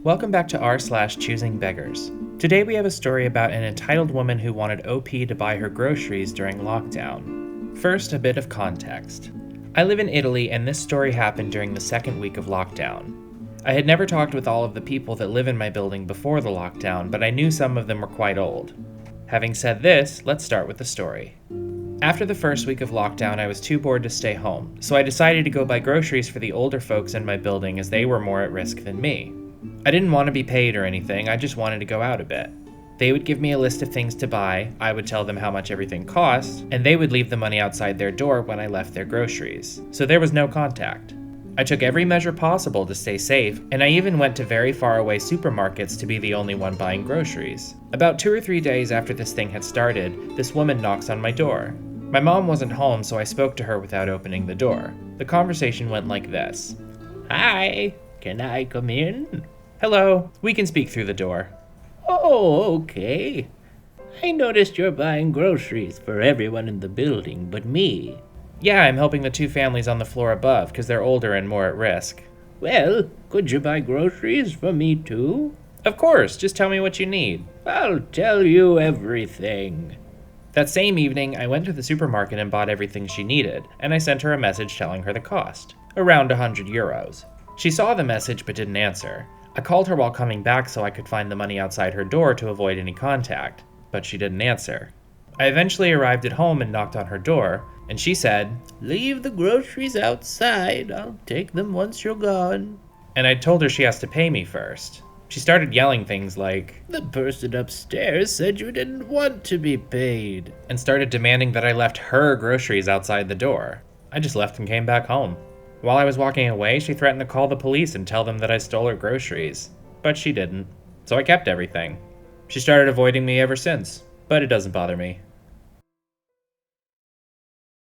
Welcome back to r/choosingbeggars. Today we have a story about an entitled woman who wanted OP to buy her groceries during lockdown. First, a bit of context. I live in Italy, and this story happened during the second week of lockdown. I had never talked with all of the people that live in my building before the lockdown, but I knew some of them were quite old. Having said this, let's start with the story. After the first week of lockdown, I was too bored to stay home, so I decided to go buy groceries for the older folks in my building as they were more at risk than me. I didn't want to be paid or anything, I just wanted to go out a bit. They would give me a list of things to buy, I would tell them how much everything cost, and they would leave the money outside their door when I left their groceries, so there was no contact. I took every measure possible to stay safe, and I even went to very far away supermarkets to be the only one buying groceries. About 2 or 3 days after this thing had started, this woman knocks on my door. My mom wasn't home, so I spoke to her without opening the door. The conversation went like this. "Hi, can I come in?" "Hello, we can speak through the door." "Oh, okay. I noticed you're buying groceries for everyone in the building but me." "Yeah, I'm helping the 2 families on the floor above because they're older and more at risk." "Well, could you buy groceries for me too?" "Of course, just tell me what you need." "I'll tell you everything." That same evening, I went to the supermarket and bought everything she needed, and I sent her a message telling her the cost. Around €100. She saw the message but didn't answer. I called her while coming back so I could find the money outside her door to avoid any contact, but she didn't answer. I eventually arrived at home and knocked on her door, and she said, "Leave the groceries outside. I'll take them once you're gone." And I told her she has to pay me first. She started yelling things like, "The person upstairs said you didn't want to be paid," and started demanding that I left her groceries outside the door. I just left and came back home. While I was walking away, she threatened to call the police and tell them that I stole her groceries. But she didn't, so I kept everything. She started avoiding me ever since, but it doesn't bother me.